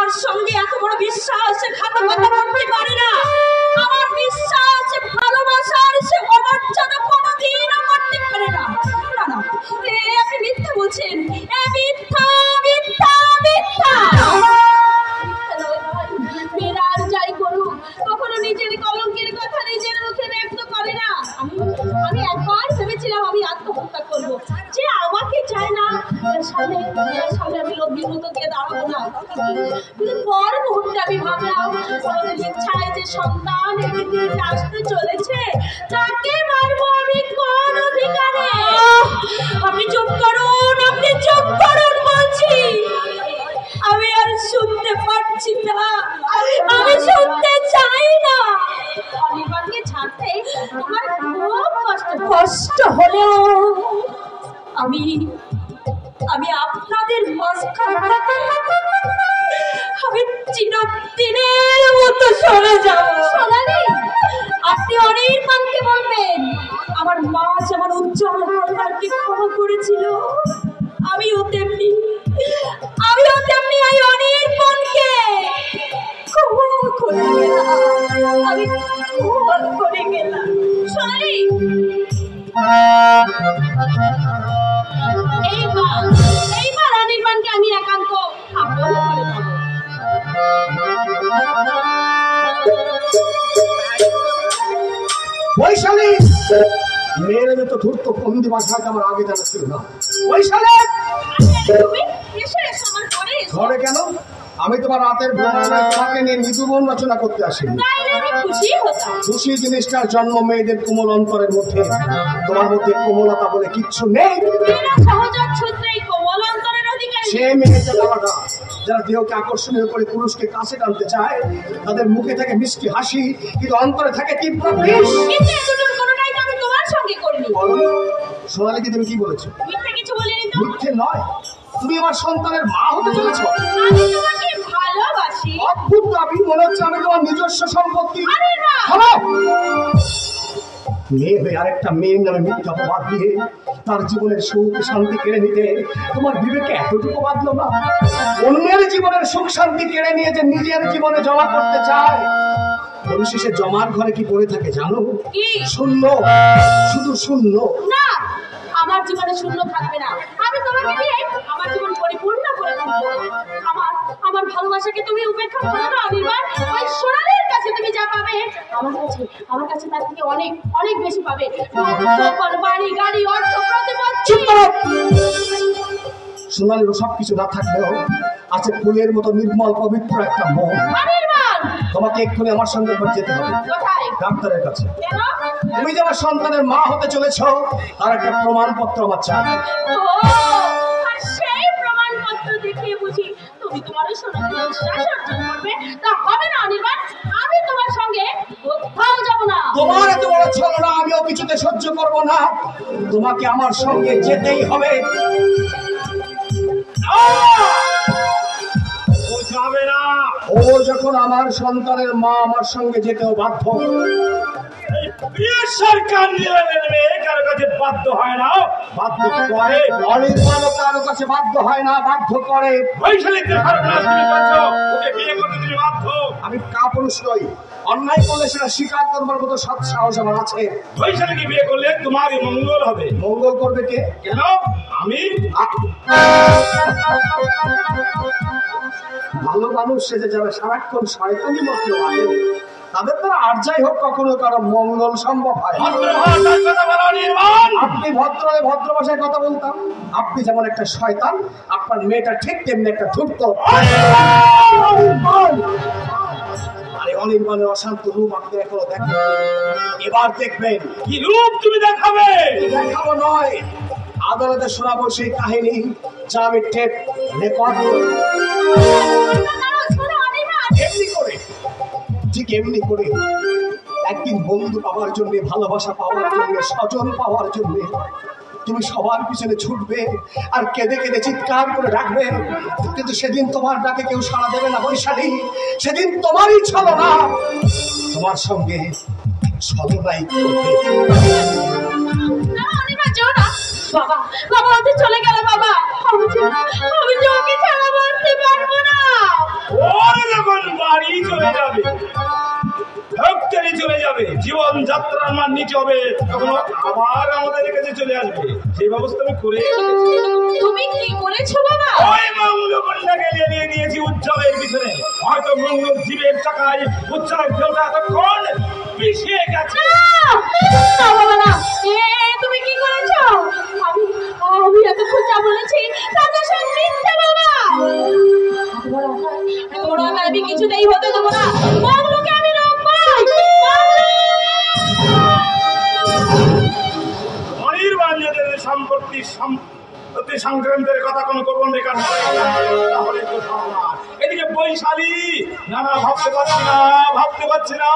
আমার সঙ্গে এত বড় বিশ্বাসঘাতকতা করতে পারে না। আমার বিশ্বাস ভালোবাসার সে অমর্যাদা কোনোদিনও করতে পারে না। না না, আপনি মিথ্যা বলছেন। মিথ্যা মিথ্যা মিথ্যা। মেয়েরা আর যাই করুক, কখনো নিজের কলঙ্কের কথা নিজের মুখে ব্যক্ত করে না। আমি একবার ভেবেছিলাম আমি আত্মহত্যা করব, যে আমাকে চায় না সামনে আমি লোকের মতো দিয়ে দাঁড়াবো না। কিন্তু পর মুহূর্তে আমি ভাবলাম আমাদের ইচ্ছায় যে সন্তান পৃথিবীতে আসতে চলেছে তাকে মারবো আমি কোন অধিকারে? আপনি চুপ করুন, আপনি চুপ করুন বলছি। আমি আর শুনতে পারছি না, আমি শুনতে চাই না। অনির্বাণকে ছাড়তে তোমার খুব কষ্ট হলেও আমি আপনাদের মাঝখান থেকে আমি চিরদিনের মতো সরে যাব। সোনালি, আপনি অনির্বাণকে বলবেন আমার মা যেমন উজ্জ্বল হালদারকে ক্ষমা করেছিল, আমিও তেমনি এই অনির্বাণকে ক্ষমা করে গেলাম। আমি ক্ষমা করে গেলাম। সোনালি, এইবার অনির্বাণকে আমি একান্ত আপন করে দেব। বৈশালী, মেয়েরা যত ধূর্ত বন্দি বাসাকে আমার আগে জানা ছিল না। বৈশালী, ঘরে কেন? আমি তোমার রাতের তোমাকে নিয়ে নিধুবন রচনা করতে আসিনি। খুশি জিনিসটার জন্ম মেয়েদের কোমল অন্তরের মধ্যে। তোমার মধ্যে কোমলতা বলে কিচ্ছু নেই। সে মেয়ে যারা দেহকে আকর্ষণীয় করে পুরুষকে কাছে টানতে চায়, তাদের মুখে থাকে মিষ্টি হাসি, কিন্তু অন্তরে থাকে তীব্র বিষ। সোনালীকে তুমি কি বলেছো? মিথ্যে নয়, তুমি আমার সন্তানের মা হতে চলেছ। অদ্ভুত দাবি, মনে হচ্ছে আমি তোমার নিজস্ব সম্পত্তি। মেয়ে হয়ে আরেকটা মেয়ের নামে মিথ্যা অপবাদ দিয়ে তার জীবনের সুখ শান্তি কেড়ে নিতে তোমার বিবেকে এতটুকু বাঁধলো না? অন্যের জীবনের সুখ শান্তি কেড়ে নিয়ে যে নিজের জীবনে জমা করতে চায়, পরিশেষে জমার ঘরে কি পড়ে থাকে জানো? শূন্য, শুধু শূন্য। না, আমার জীবনে শূন্য থাকবে না। আমি তোমাকে দিয়ে আমার জীবন পরিপূর্ণ করে দেব। আমার ভালোবাসাকে তুমি উপেক্ষা করো না অনির্বাণ। ওই সোনালীর কাছে তুমি যা পাবে, আমার কাছে তার থেকে অনেক অনেক বেশি পাবে। বাড়ি গাড়ি অর্থ প্রতিপত্তি। সোনালীর সবকিছু না থাকলেও আছে ফুলের মতো নির্মল পবিত্র একটা মন। তোমাকে এক্ষুনি আমার সঙ্গে যেতে হবে ডাক্তারের কাছে। তুমি যে আমার সন্তানের মা হতে চলেছ তার একটা প্রমাণপত্র আমার চাই। সেই প্রমাণপত্র দেখিয়ে বুঝি তুমি তোমার সোনালী বিশ্বাস অর্জন করবে? তা হবে না অনির্বাণ, আমি তোমার সঙ্গে কোথাও যাব না। তোমার এত বড় ছলনা আমিও কিছুতে সহ্য করব না। তোমাকে আমার সঙ্গে যেতেই হবে। ও যখন আমার সন্তানের মা, আমার সঙ্গে যেতেও বাধ্য। সরকার কারো কাছে বাধ্য হয় না, বাধ্য করে। অনির্বাণও কারো কাছে বাধ্য হয় না, বাধ্য করে। আমি কাপুরুষ নই, অন্যায় করলে সেটা স্বীকার করবার মতো সৎ সাহস আমার আছে। বৈশালীকে বিয়ে করলে তোমার মঙ্গল হবে। মঙ্গল করবে কে? কেন? আমি। ভালো মানুষ সেজে যারা সারাক্ষণ শয়তানি মতো ভাবে, তাদের দ্বারা আর যাই হোক কখনো কারো মঙ্গল সম্ভব হয়। আপনি ভদ্র হলে ভদ্র ভাষায় কথা বলতাম। আপনি যেমন একটা শয়তান, আপনার মেয়েটা ঠিক তেমনি একটা ধূর্ত। আরে অনির্বাণের অশান্ত রূপ আপনি এখনো দেখেন, এবার দেখবেন। কি রূপ তুমি দেখাবে? দেখাবো নয়, আদালতে শোনাবো সেই কাহিনী যা আমি টেপ রেকর্ড এমনি করে, ঠিক এমনি করে একদিন বন্ধু পাওয়ার জন্য, ভালোবাসা পাওয়ার জন্য, স্বজন পাওয়ার জন্য তুমি সবার পিছনে ছুটবে আর কেঁদে কেঁদে চিৎকার করে ডাকবে, কিন্তু সেদিন তোমার ডাকে কেউ সাড়া দেবে না বৈশালী। সেদিন তোমারই ছলনা তোমার সঙ্গে ছলনাই করবে। বাবা বাবা ওদের চলে গেল। বাবা আমি যে ওকে ছাড়া বাঁচতে পারবো না। ওর যখন বাড়ি চলে যাবে, ফ্যাক্টরি চলে যাবে, জীবন যাত্রার মান নিচে হবে, তখন আবার আমাদের কাছে চলে আসবে। সেই ব্যবস্থা আমি করে তুমি কি করেছো বাবা? ওই মঙ্গলকন্যাকে নিয়ে দিয়েছি উজ্জ্বলের পিছনে। হয়তো মঙ্গল জীবের চাকায় উজ্জ্বলের ঢেউটা এতক্ষণ পিছিয়ে গেছে। না বাবা না, তুমি কি করেছো? আমি এতক্ষণ যা বলেছি তাতে সব মিথ্যে বাবা। এত বড় আকার আমি কিছুতেই হতে দেবো না। বাবলুকে আমি রাখবই। অনির্বাণ যদি সম্পত্তি সংক্রান্তের কথা কোনো গোপন রেখা থাকে, তাহলে তো সর্বনাশ। এদিকে বৈশালী, না না ভাবতে পারছি না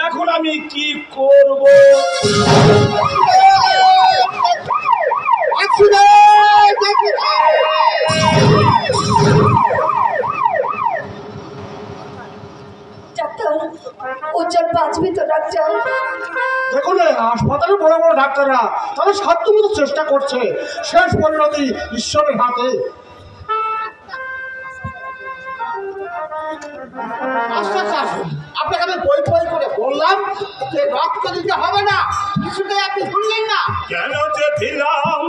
এখন আমি কি করব। ডাক্তার, উজ্জ্বল বাঁচবে তো ডাক্তার? দেখুন হাসপাতালে বড় বড় ডাক্তাররা তাদের সাধ্যমতো চেষ্টা করছে, শেষ পরিণতি ঈশ্বরের হাতে। আপনাকে আমি বই করে বললাম যে রক্ত দিতে হবে না, কিছুতেই আপনি শুনলেন না। কেন যে দিলাম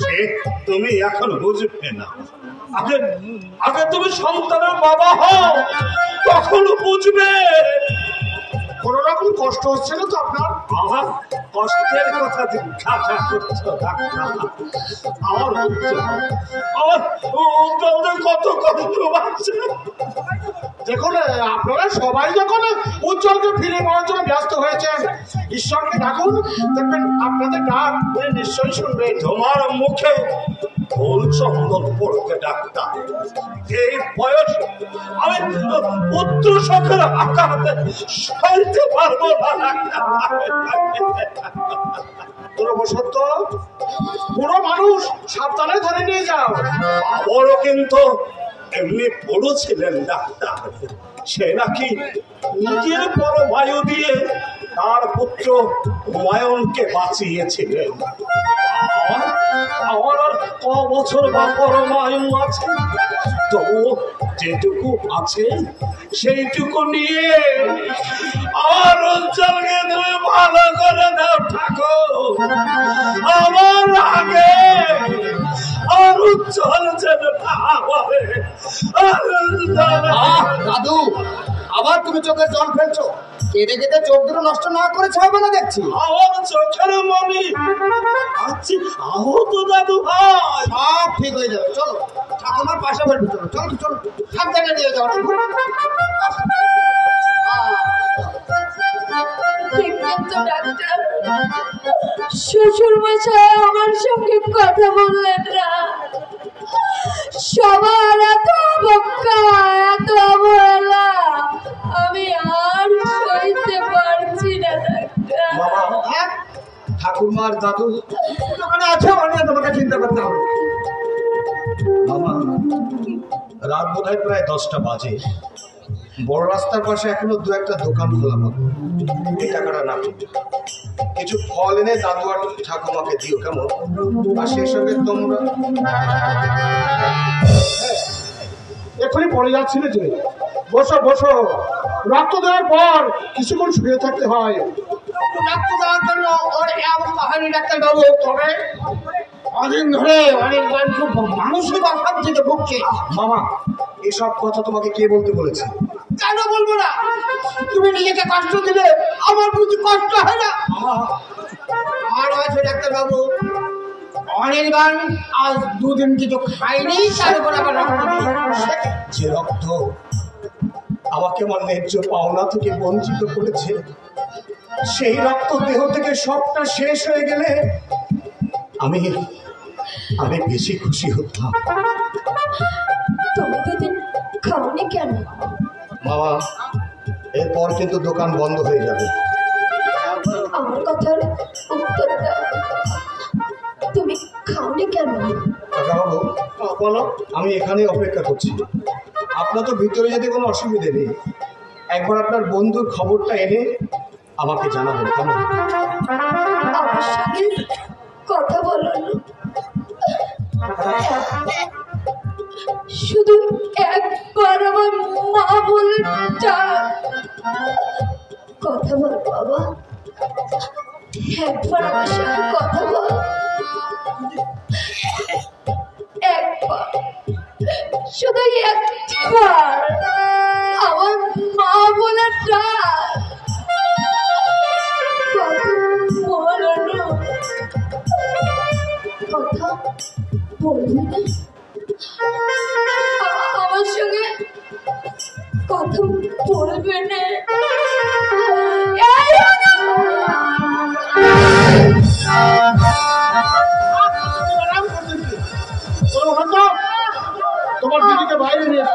সে তুমি এখন বুঝবে না। আগে তুমি সন্তানের বাবা হও, তখন বুঝবে। কোনো রকম কষ্ট হচ্ছে না তো আপনার? আমার কষ্টের কথা জিজ্ঞাসা করছো ডাক্তার? আমার উজ্জ্বলদের কত কষ্ট পাচ্ছে। দেখুন আপনারা সবাই যখন উজ্জ্বলকে ফিরে পাওয়ার জন্য ব্যস্ত হয়েছেন, ঈশ্বরকে ডাকুন, দেখবেন আপনাদের ডাক উনি নিশ্চয়ই শুনবেন। তোমার মুখে ফুল চন্দন পড়তে ডাক্তার, এই বয়সে আমি পুত্র শখের আঘাতে সইতে পারবো না সত্য বুড়ো মানুষ, সাবধানে ধরে নিয়ে যাও। বড় কিন্তু এমনি বড় ছিলেন ডাক্তার, সে নাকি নিজের বড় বায়ু দিয়ে তার পুত্র হুমায়ুনকে বাঁচিয়েছিলেন। আমার আর ক বছর বা পরমায়ু আছে, তবু যেটুকু আছে সেইটুকু নিয়ে আর উজ্জ্বলকে তুমি ভালো করে দাও ঠাকুর। আমার আগে আর উজ্জ্বল যেন দাদু, আবার তুমি চোখে জল ফেলছো। কেঁদে কেঁদে চোখ দুটো নষ্ট না করেছে হবে না দেখছি। আমার চোখের মনি আছি আহত দাদু ভাই। সব ঠিক হয়ে যাবে, চলো ঠাকুমার পাশে বলবি। চলো চলো চলো, সাবধানে নিয়ে যাও। দেখবেন তো ডাক্তার, শ্বশুর মশাই আমার সঙ্গে কথা বললেন না। সবার এত বক্কা, এত অবহেলা আমি আর সইতে পারছি না ডাক্তার। বাবা, ঠাকুরমার দাদু ওখানে আছে, অনেক তোমাকে চিন্তা করতে হবে। মামা, রাত বোধ হয় প্রায় 10টা বাজে। বড় রাস্তার পাশে এখনো দু একটা দোকান খোলা পাবো। এই টাকাটা না কিছু ফল এনে দাদু আর ঠাকুমাকে দিও, কেমন? আর সেই সঙ্গে তোমরা এখনই পড়ে যাচ্ছিলে যে, বসো বসো। রক্ত দেওয়ার পর কিছুক্ষণ শুয়ে থাকতে হয়। রক্ত দেওয়ার জন্য ওর অবস্থা হয়নি ডাক্তার বাবু, তবে অনেক ধরে অনেক খুব মানসিক অভাব থেকে ভুগছে। মামা, এসব কথা তোমাকে কে বলতে বলেছে? কেন বলবো না? তুমি নিজেকে কষ্ট দিলে আমার বুঝি কষ্ট হয় না? আর হয়েছে ডাক্তার বাবু, অনির্বাণ আজ 2 দিন কিছু খাইনি, তার উপর আবার রক্ত যে রক্ত আমাকে আমার ন্যায্য পাওনা থেকে বঞ্চিত করেছে, সেই রক্ত দেহ থেকে সবটা শেষ হয়ে গেলে আমি বেশি খুশি হতাম। তুমি দুদিন খাওনি কেন? বাবা, এরপর কিন্তু দোকান বন্ধ হয়ে যাবে। আমার কথার উত্তর দাও, তুমি খাওনি কেন? কাকাবাবু, বলো, আমি এখানে অপেক্ষা করছি। আপনার তো ভিতরে যেতে কোনো অসুবিধে নেই। একবার আপনার বন্ধুর খবরটা এনে আমাকে জানাবেন, কেমন? আমার সঙ্গে কথা বলুন, শুধু একবার একবার আমার সঙ্গে কথা বল, একবার, শুধু একবার আমার মা বলে ডাক। কথা বলবি না? আমার সঙ্গে কথা বলবে না? তোমার দিদিকে বাইরে নিয়ে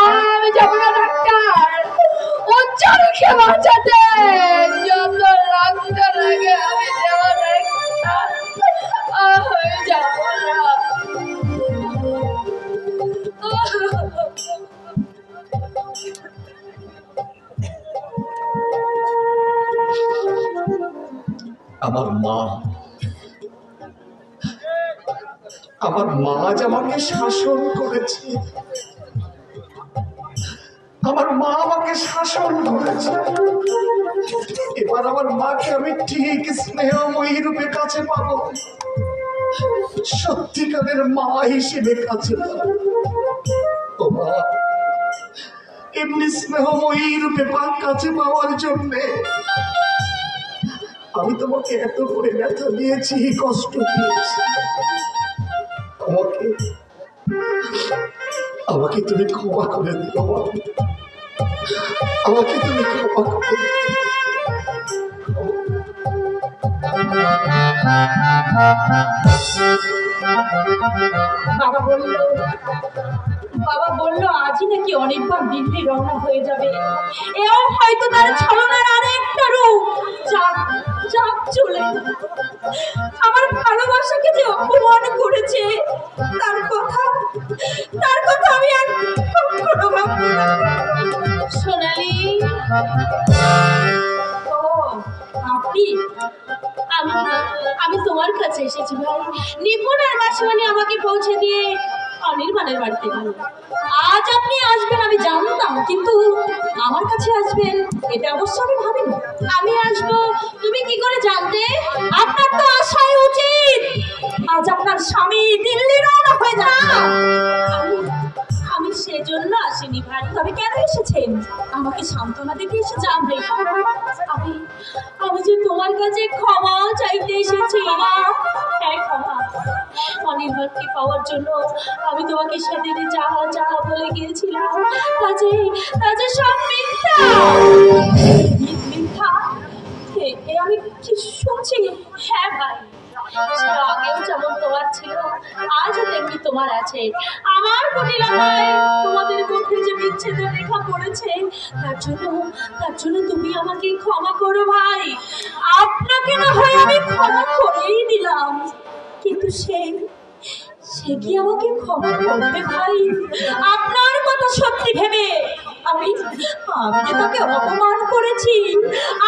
আমি যাবো না ডাক্তার, ও চোখে বাঁচাতে যত রক্ত লাগে আমি যাবো না, আমি যাবো না। আমার মা আজ আমাকে শাসন করেছে, আমার মা আমাকে শাসন করেছে। এবার আমার মাকে আমি ঠিক স্নেহময়ী রূপে কাছে পাবো, সত্যিকারের মা হিসেবে কাছে পাবো। ও মা, এমনি স্নেহময়ী রূপে কাছে পাওয়ার জন্যে আমি তোমাকে এত করে ব্যথা দিয়েছি, কষ্ট দিয়েছি। আমাকে তুমি ক্ষমা করে দিও, আমাকে তুমি ক্ষমা করে দিও। বাবা বলল আজই নাকি অনেকবার দিল্লি রওনা হয়ে যাবে। এও হয়তো তার ছলনার আরেকটা রূপ। চাপ চলে আমার ভালোবাসাকে যে অপমান করেছে তার কথা আমি এখনো ভাববো না। সোনালি, ও আপনি, আমি তোমার কাছে এসেছি ভাই। নিপুণ আর মাসিমানি আমাকে পৌঁছে দিয়ে অনির্বাণের বাড়িতে গেল। আজ আপনি আসবেন আমি জানতাম, কিন্তু আমার কাছে আসবেন এটা অবশ্য আমি ভাবিনি। আমি আসবো তুমি কি করে জানতে? আপনার তো আসাই উচিত। আজ আপনার স্বামী দিল্লি রওনা হয়ে যান। আমি সেজন্য আসিনি ভাই। তবে কেন এসেছেন? আমাকে সান্ত্বনা দিতে এসেছে। আমি যে তোমার কাছে ক্ষমা চাইতে এসেছি। হ্যাঁ, ক্ষমা। অনির্বাণকে পাওয়ার জন্য আমি তোমাকে সেদিনে যা বলে গিয়েছিলাম কাজে সব মিথ্যা। আমি কি শুনছি? হ্যাঁ ভাই, আগেও যেমন তোমার ছিল আজও তেমনি তোমার আছে। আমার কুটিলতায় তোমাদের মধ্যে যে বিচ্ছেদের রেখা পড়েছে তার জন্য তুমি আমাকে ক্ষমা করো ভাই। আপনাকে না হয় আমি ক্ষমা করেই দিলাম, কিন্তু সে কি আমাকে ক্ষমা করবে ভাই? আপনার কথা সত্যি ভেবে আমি যে তাকে অপমান করেছি,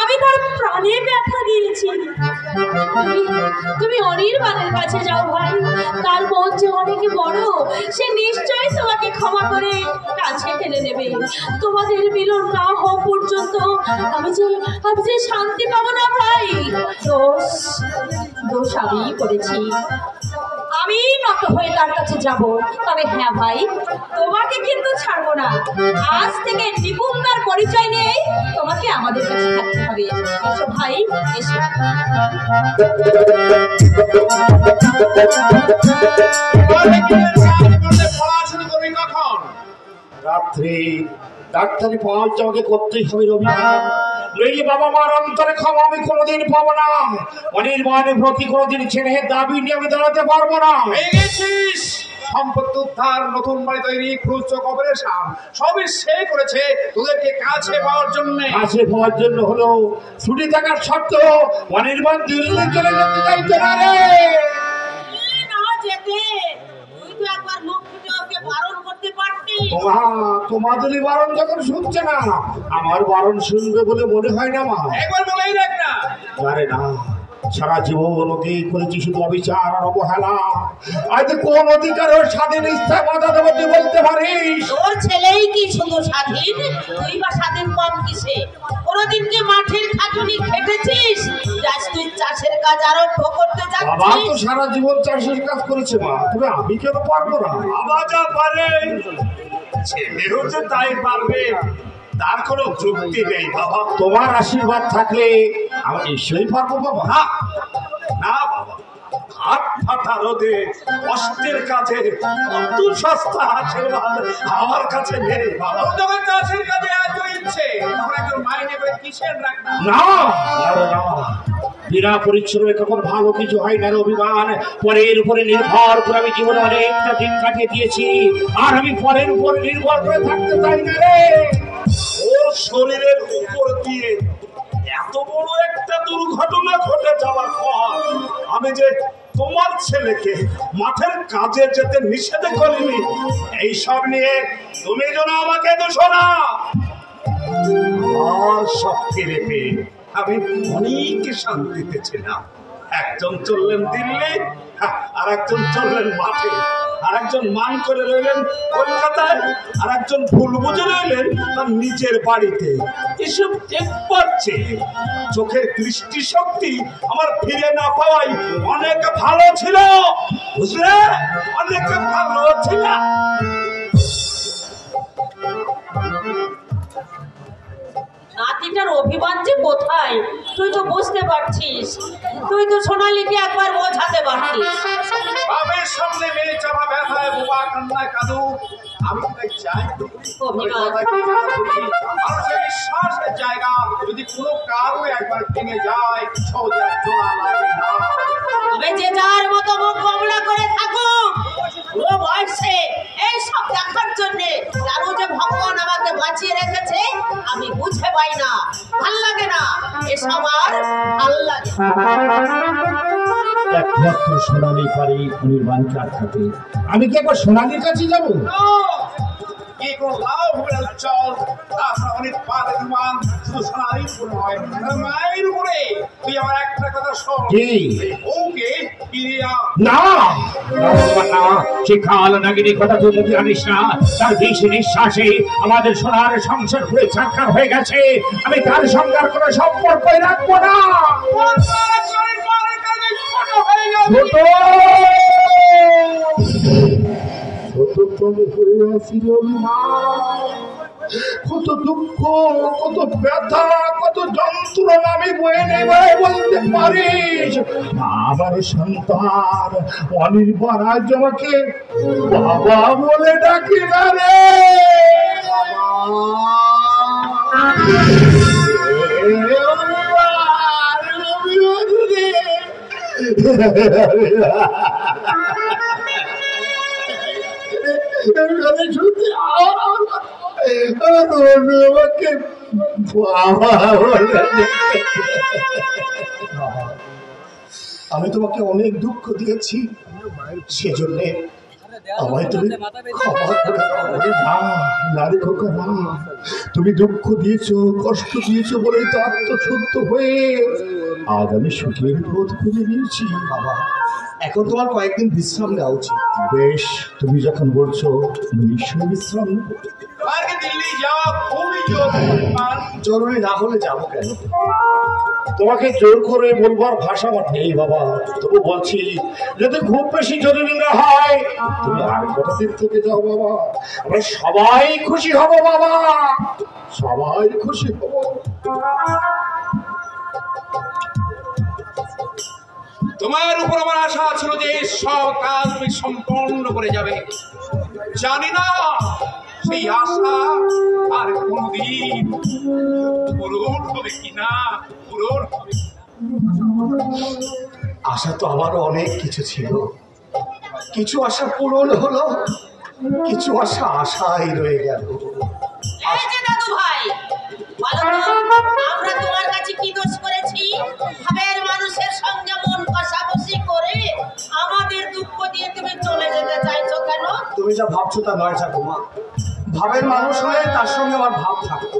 আমি তার প্রাণে ব্যথা দিয়েছি। তুমি অনির্বাণের কাছে যাও ভাই, তার মন যে অনেক বড়, সে নিশ্চয়ই তোমাকে ক্ষমা করে কাছে টেনে নেবে। তোমাদের মিলন না হওয়া পর্যন্ত আমি যে শান্তি পাবো না ভাই। দোষ আমিই করেছি, আমি নত হয়ে তার কাছে যাব। তবে হ্যাঁ ভাই, তোমাকে কিন্তু ছাড়বো না। আজ থেকে নিপুণদার পরিচয় নিয়ে তোমাকে আমাদের কাছে থাকতে হবে। এসো ভাই, এসো। রাত্রে ডাক্তারি পৌঁছ আমাকে করতেই হবে রবিবার। নইলে বাবা মার অন্তরে ক্ষমা আমি কোনোদিন পাবো না। অনির্বাণের প্রতি কোনোদিন ছেলের দাবি নিয়ে আমি দাঁড়াতে পারবো না। সম্পত্তি উদ্ধার, নতুন বাড়ি তৈরি, খুঁজছ অপারেশন সবই সে করেছে তোদেরকে কাছে পাওয়ার জন্য হলো ছুটি থাকার শর্ত অনির্বাণ দিল্লি চলে যেতে চাইতে না রে। তোমাদেরই বারণ যখন শুনছে না, আমার বারণ শুনবে বলে মনে হয় না মা। একবার বলেই দেখ না। আরে না, সারা জীবন নদী করেছি শুধু অবিচার আর অবহেলা। আজ কোন অধিকার ওর স্বাধীন ইচ্ছা বাধা দেবো তুই বলতে পারিস? তোর ছেলেই কি শুধু স্বাধীন? তুই বা স্বাধীন কম কিসে? ও কোনোদিন কি মাঠের খাটুনি খেটেছিস? যাস তুই চাষের কাজ আরম্ভ করতে বাবা তো যাচ্ছিস? সারা জীবন চাষের কাজ করেছে মা, তবে আমি কেন পারবো না? বাবা যা পারে ছেলেও যে তাই পারবে তার কোনো যুক্তি নেই বাবা। তোমার আশীর্বাদ থাকলে আমি নিশ্চয়ই পারবো বাবা। না না বাবা, হাত ফাটা রোদে কষ্টের কাছে অত সস্তা আশীর্বাদ আমার কাছে নেই বাবা। যখন চাষের কাজে এত ইচ্ছে তখন একজন মাইনে করে কিসের রাখবে? না না, বিনা পরিশ্রমে কখন ভালো কিছু হয় না রে অভিমান। পরের উপরে নির্ভর করে আমি জীবনে অনেকটা দিন কাটিয়ে দিয়েছি, আর আমি পরের উপরে নির্ভর করে থাকতে চাই না রে। ওর শরীরের উপর দিয়ে এত বড় একটা দুর্ঘটনা ঘটে যাওয়ার পর আমি যে তোমার ছেলেকে মাঠের কাজে যেতে নিষেধ করিনি, এইসব নিয়ে তুমি যেন আমাকে দোষো না। আর সব ফিরে পেয়ে আমি অনেক শান্তিতে ছিলাম। একজন চললেন দিল্লি, আর একজন চললেন মাঠে, আর একজন মান করে রইলেন কলকাতায়, আর একজন ভুল বুঝে রইলেন তার নিজের বাড়িতে। এসব দেখবার চেয়ে চোখের দৃষ্টি শক্তি আমার ফিরে না পাওয়াই অনেক ভালো ছিল, বুঝলে? অনেক ভালো ছিল। নাতিটার অভিমান যে কোথায় তুই তো বুঝতে পারছিস। তুই তো সোনালীকে একবার বোঝাতে পারতিস। বাপের সামনে মেয়ে চাপা ব্যথায় বোবা কান্নায় কাঁদু, আমি তো তাই চাই। অভিমান মানুষের বিশ্বাসের জায়গা যদি কোনো কারো একবার ভেঙে যায় সোজা জোড়া লাগে না। তবে যে যার মতো মুখ কমলা করে থাকুক, পুরো বয়সে এইসব দেখার জন্যে জানো যে ভগবান আমাকে বাঁচিয়ে রেখেছে, আমি বুঝে পাই না, ভাল লাগে না এসব, আর ভাল লাগে না। একমাত্র সোনালি পারি অনির্বাণকে আটকাতে। আমি কি একবার সোনালির কাছে যাবো? কি কোনো লাভ হবে না চল। তাছাড়া অনেক পাতে বিমান শুধু সোনালির উপর নয়, মায়ের উপরে। তুই আমার একটা কথা শোন, কি? ওকে ফিরে আ। না না, সে কাল নাগিনীর কথা তুই মুখে আনিস না। তার বিষ নিঃশ্বাসে আমাদের সোনার সংসার পুরে ছাড়খার হয়ে গেছে। আমি তার সঙ্গে আর কোনো সম্পর্কই রাখবো না। কত দুঃখ, কত ব্যথা, কত যন্ত্রণা আমি বয়ে নেবে বলতে পারিস? আমার সন্তান অনির্বাণ আজ আমাকে বাবা বলে ডাকি না রে। আমি তোমাকে অনেক দুঃখ দিয়েছি, সেজন্য আমায় তুমি ক্ষমা করে দাও। না রে খোকা, না। তুমি দুঃখ দিয়েছো, কষ্ট দিয়েছো বলেই তো আত্মশুদ্ধ হয়ে আজ আমি সুখের বোধ করে নিয়েছি। বাবা, এখন তোমার কয়েকদিন বিশ্রাম নেওয়া উচিত। বেশ, তুমি যখন বলছো নিশ্চয়ই বিশ্রাম নেব। আর কি দিল্লি যাওয়া খুবই জরুরি। জরুরি না হলে যাবো কেন? তোমাকে জোর করে বলবার ভাষা আমার নেই বাবা, তবু বলছি যদি খুব বেশি জরুরি না হয় তুমি আর কটা দিন থেকে যাও বাবা। আমরা সবাই খুশি হব বাবা, সবাই খুশি হব। তোমার উপর আমার আশা ছিল যে সব কাজ তুমি সম্পন্ন করে যাবে। জানি না সেই আশা আর কোনদিন পূরণ হবে কিনা, পূরণ হবে। আশা তো আমারও অনেক কিছু ছিল, কিছু আশা পূরণ হলো, কিছু আশা আশাই রয়ে গেল। এই যে দাদু ভাই, বলো তো, আমরা তোমার কাছে কি দোষ করেছি? ভাবের মানুষের সঙ্গে মন কষাকষি করে আমাদের দুঃখ দিয়ে তুমি চলে যেতে চাইছো কেন? তুমি যা ভাবছো তা নয় ঠাকুমা। ভাবের মানুষ হয়ে তার সঙ্গে আমার ভাব থাকতো।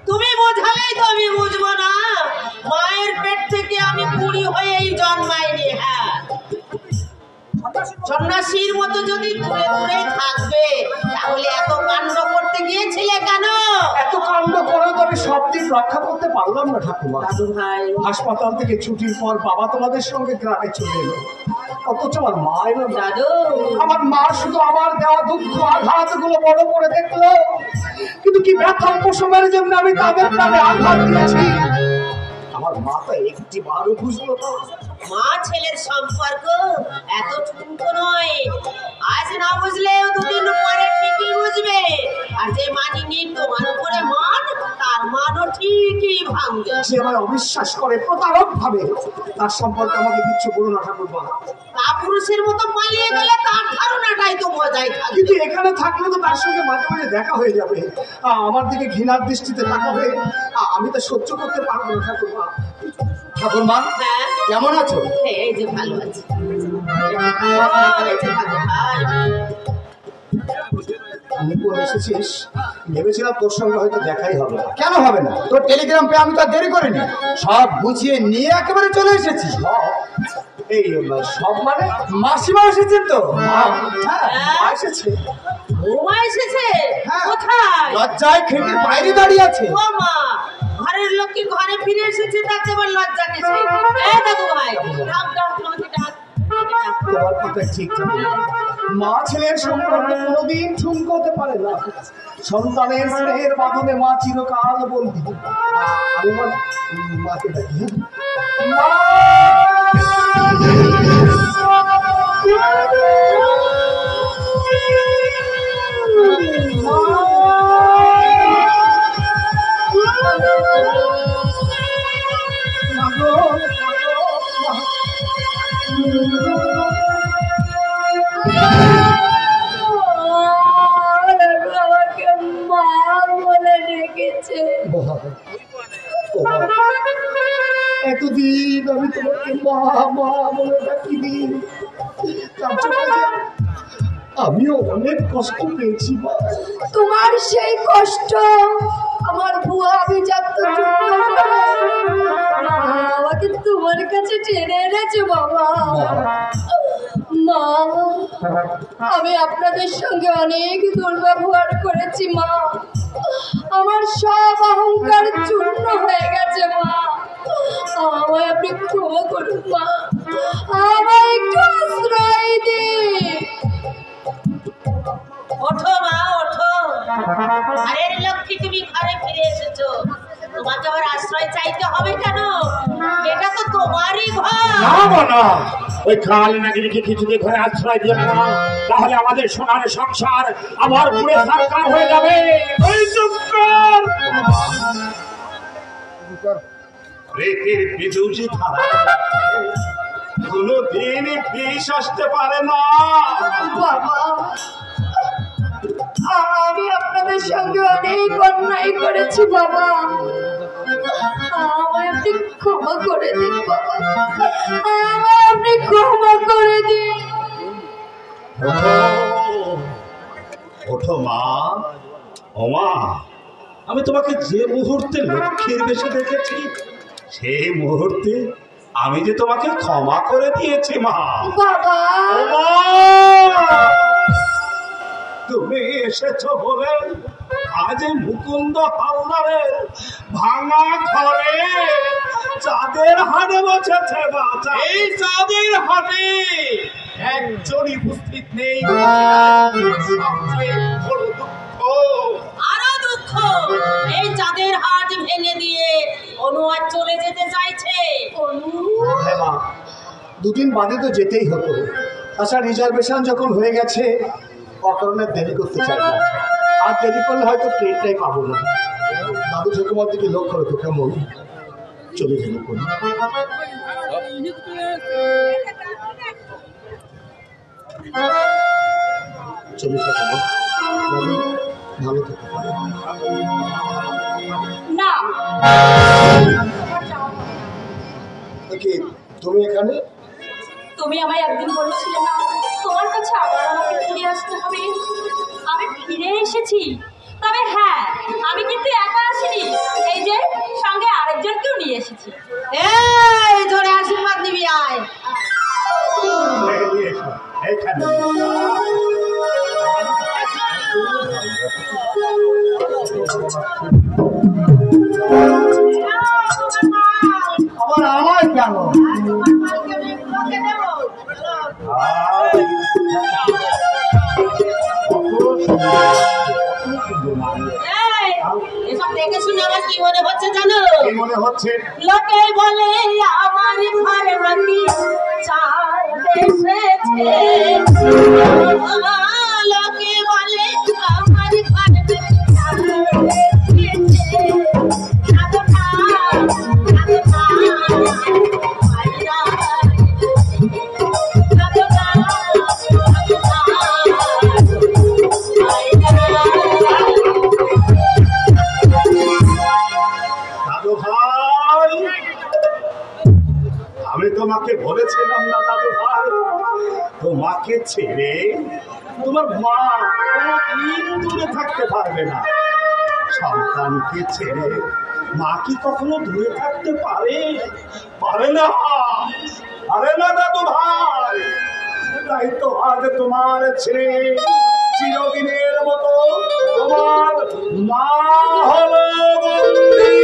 তুমি বোঝালেই তো আমি বুঝবো না। মায়ের পেট থেকে আমি বুড়ি হয়েই জন্মাইনি। হ্যাঁ, সন্ন্যাসীর মতো যদি দূরে দূরে থাকবে তাহলে এত কাণ্ড করতে গিয়েছিলে কেন? এত কাণ্ড করেও তো আমি সব দিক রক্ষা করতে পারলাম না ঠাকুমা। দাদু ভাই, হাসপাতাল থেকে ছুটির পর বাবা তোমাদের সঙ্গে গ্রামে চলে এলো, অথচ আমার মা এলো না। দাদু আমার মা শুধু আমার দেওয়া দুঃখ আঘাত গুলো বড় করে দেখলো, কিন্তু কি ব্যথা উপশমের জন্য আমি তাদের প্রাণে আঘাত দিয়েছি আমার মা তো একটি বারও বুঝলো না। মা ছেলের সম্পর্ক এত ঠুনকো নয়, আজ না বুঝলেও দুদিন পরে ঠিকই বুঝবে। আর যে মানিনি তোমার উপরে মান, তার মানও ঠিকই ভাঙবে। সে আমায় অবিশ্বাস করে প্রতারক ভাবে, তার সম্পর্কে আমাকে কিচ্ছু বলো না ঠাকুরবা। তা পুরুষের মতো পালিয়ে গেলে তার ধারণাটাই তো মজাই থাকবে। কিন্তু এখানে থাকলে তো তার সঙ্গে মাঝে মাঝে দেখা হয়ে যাবে, আমার দিকে ঘৃণার দৃষ্টিতে তাকাবে, আমি তো সহ্য করতে পারবো না ঠাকুরবা। ঠাকুরমা হ্যাঁ, কেমন আছো? এই যে ভালো আছি। নিপুণ এসেছিস, ভেবেছিলাম তোর সঙ্গে হয়তো দেখাই হবে। কেন হবে না? তোর টেলিগ্রাম পেয়ে আমি তো আর দেরি করিনি, সব গুছিয়ে নিয়ে একেবারে চলে এসেছি। এই সব মানে মাসিমা এসেছেন তো? হ্যাঁ, মা এসেছে। বৌমা এসেছে? হ্যাঁ। কোথায়? লজ্জায় খেটির বাইরে দাঁড়িয়ে আছে। ও মা, ঘরের লোক কি ঘরে ফিরে এসেছে, তাতে আবার লজ্জা কিসে? এই দাদু ভাই, ডাক ডাক তোমাকে ডাক। তোমার কথা ঠিক থাকে, মা ছেলের সম্পর্ক কোনোদিন ঠুনকো হতে পারে না। সন্তানের স্নেহের বাঁধনে মা চিরকাল বন্দি। আমি আমার মাকে ডাকি। মা! আমাকে মা বলে ডেকেছে। এতদিন আমি তোমাকে মা মা বলে ডাকিনি, তার জন্য যে আমিও অনেক কষ্ট পেয়েছি। মা, তোমার সেই কষ্ট আমার ভুয়া আভিজাত্য আমাকে তোমার কাছে টেনে এনেছে বাবা। মা, আমি আপনাদের সঙ্গে অনেক দুর্ব্যবহার করেছি মা, আমার সব অহংকার চূর্ণ হয়ে গেছে মা, আমায় আপনি ক্ষমা করুন মা, আমায় একটু আশ্রয় দিন। ওঠো মা, ওঠো। ঘরের লক্ষ্মী, তুমি ঘরে ফিরে এসেছো, তোমাকে আবার আশ্রয় চাইতে হবে কেন? এটা তো তোমারই ঘর। না, ওই কাল নাগরিকে কিছুতে ঘরে আশ্রয় দিয়ে না, তাহলে আমাদের সোনার সংসার আমার পুরে সরকার হয়ে যাবে। ওই চুপকার রেখের বিজুজি ধারা কোনদিন ফিস আসতে পারে না। বাবা, আমি আপনাদের সঙ্গে অনেক অন্যায় করেছি বাবা, আমায় আপনি ক্ষমা করে দিন বাবা, আমায় আপনি ক্ষমা করে দিন। ওঠো মা, ও মা, আমি তোমাকে যে মুহূর্তে লক্ষ্মীর বেশে দেখেছি, সেই মুহূর্তে আমি যে তোমাকে ক্ষমা করে দিয়েছি মা। বাবা, ও মা, তুমি এসেছো বলে আজ মুকুন্দ হালদারের ভাঙা ঘরে চাঁদের হাটে বসেছে বাচ্চা। এই চাঁদের হাটে একজনই উপস্থিত নেই, সবচেয়ে বড় দুঃখ। আরো দুঃখ, এই চাঁদের হাট ভেঙে দিয়ে অনু আজ চলে যেতে চাইছে। হ্যাঁ মা, দুদিন বাদে তো যেতেই হতো, আচ্ছা রিজার্ভেশন যখন হয়ে গেছে অকারণে দেরি করতে চাই না, আর দেরি করলে হয়তো ট্রেনটাই পাবো না। দাদু ঠাকুমার দিকে লক্ষ্য রেখো কেমন, চলে যাবো কোন। চলে থাকো মা, দাদু ভালো থাকো। না, কি তুমি এখানে? তুমি আমায় একদিন বলেছিলে না তোমার কাছে আবার আমাকে ফিরে আসতে হবে? আমি ফিরে এসেছি, তবে হ্যাঁ, আমি কিন্তু একা আসিনি, এই যে সঙ্গে আরেকজনকেও নিয়ে এসেছি। এই ধরে আশীর্বাদ নিবি, আয়। এখানে এই, এসব দেখে শুনে আমার কি মনে হচ্ছে জানো? কি মনে হচ্ছে? লোকে বলে আমার ঘরে নাকি চাঁদ এসেছে। লোকে বলে আমার ঘরে নাকি চাঁদ এসেছে। চাঁদ না, চাঁদ না, দাদু ভাই, আমি তোমাকে বলেছিলাম না দাদু ভাই, তোমাকে ছেড়ে তোমার মা কোনদিন দূরে থাকতে পারবে না। সন্তানকে ছেড়ে মা কি কখনো দূরে থাকতে পারে? পারে না, পারে না দাদু ভাই। তাই তো আজ তোমার ছেড়ে চিরদিনের মতো তোমার মা হলো বন্দী।